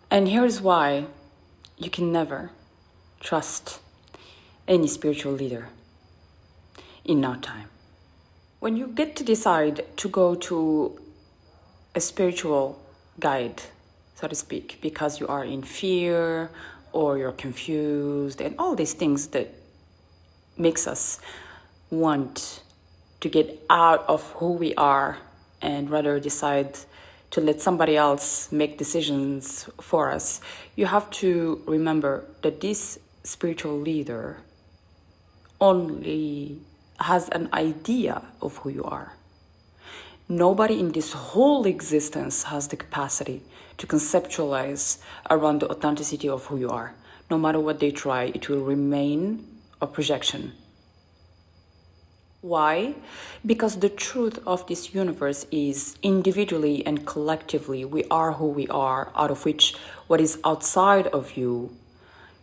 And here's why you can never trust any spiritual leader in no time. When you get to decide to go to a spiritual guide, so to speak, because you are in fear or you're confused and all these things that makes us want to get out of who we are and rather decide to let somebody else make decisions for us, you have to remember that this spiritual leader only has an idea of who you are. Nobody in this whole existence has the capacity to conceptualize around the authenticity of who you are. No matter what they try, it will remain a projection. Why? Because the truth of this universe is individually and collectively, we are who we are, out of which what is outside of you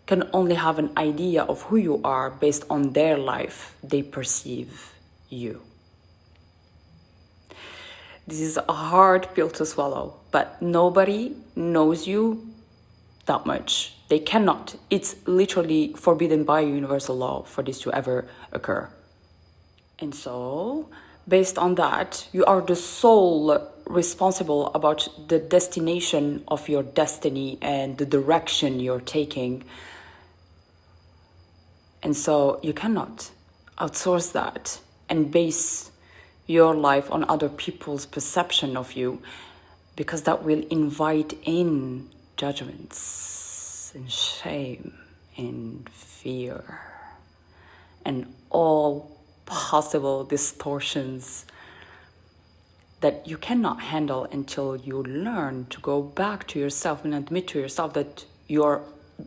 can only have an idea of who you are based on their life. They perceive you. This is a hard pill to swallow, but nobody knows you that much. They cannot. It's literally forbidden by universal law for this to ever occur. And so, based on that, you are the sole responsible about the destination of your destiny and the direction you're taking. And so you cannot outsource that and base your life on other people's perception of you, because that will invite in judgments and shame and fear and all possible distortions that you cannot handle until you learn to go back to yourself and admit to yourself that you're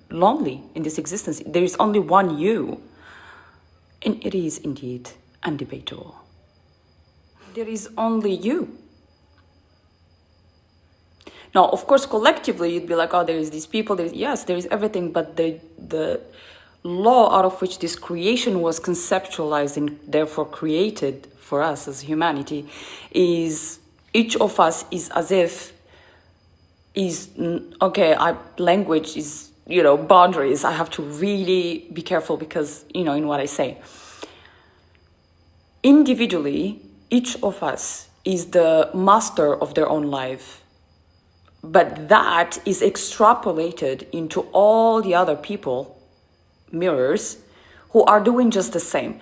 lonely in this existence. There is only one you, and it is indeed undebatable. There is only you. Now, of course, collectively, you'd be like, oh, there is these people, yes, there is everything, but the law out of which this creation was conceptualized and therefore created for us as humanity is each of us is as if language is, boundaries. I have to really be careful because, in what I say. Individually, each of us is the master of their own life. But that is extrapolated into all the other people, mirrors, who are doing just the same.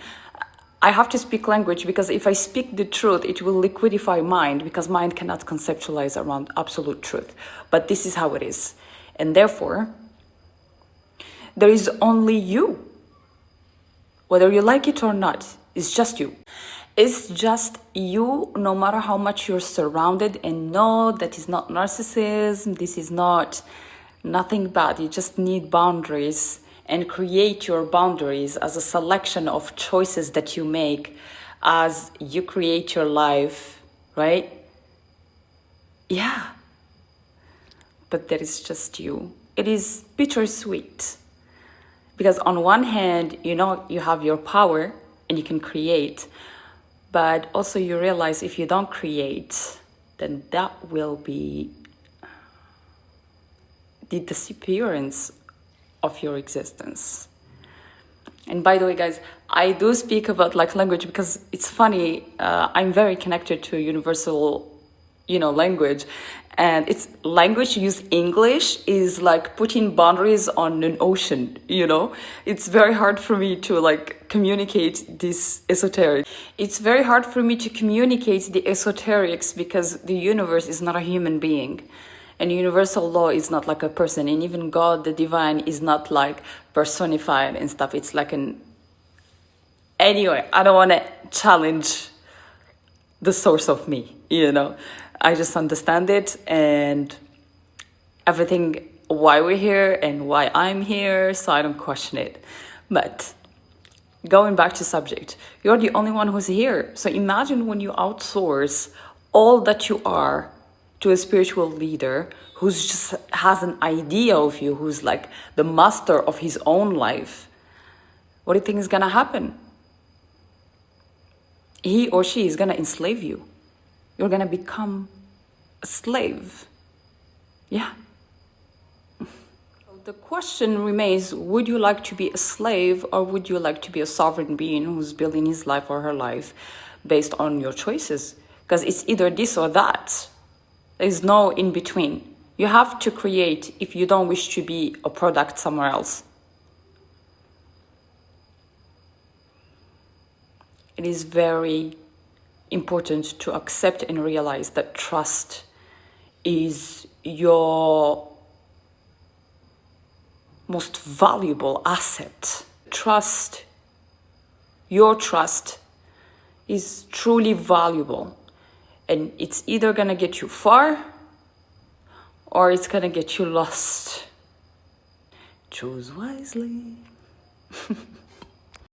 I have to speak language because if I speak the truth, it will liquidify mind, because mind cannot conceptualize around absolute truth. But this is how it is. And therefore, there is only you. Whether you like it or not, it's just you. It's just you, no matter how much you're surrounded. And no, that is not narcissism. This is not nothing bad. You just need boundaries, and create your boundaries as a selection of choices that you make as you create your life, right? Yeah. But that is just you. It is bittersweet. Because on one hand, you have your power and you can create. But also you realize if you don't create, then that will be the disappearance of your existence. And by the way, guys, I do speak about language because it's funny. I'm very connected to universal, language. And it's language used English is like putting boundaries on an ocean, It's very hard for me to communicate this esoteric. It's very hard for me to communicate the esoterics because the universe is not a human being. And universal law is not like a person. And even God, the divine, is not personified and stuff. It's Anyway, I don't want to challenge the source of me, I just understand it and everything, why we're here and why I'm here, so I don't question it. But going back to subject, you're the only one who's here. So imagine when you outsource all that you are to a spiritual leader who just has an idea of you, who's the master of his own life. What do you think is going to happen? He or she is going to enslave you. You're going to become a slave. Yeah. The question remains, would you like to be a slave or would you like to be a sovereign being who's building his life or her life based on your choices? Because it's either this or that. There's no in between. You have to create if you don't wish to be a product somewhere else. It is very important to accept and realize that trust is your most valuable asset. Your trust is truly valuable, and it's either gonna get you far or it's gonna get you lost. Choose wisely.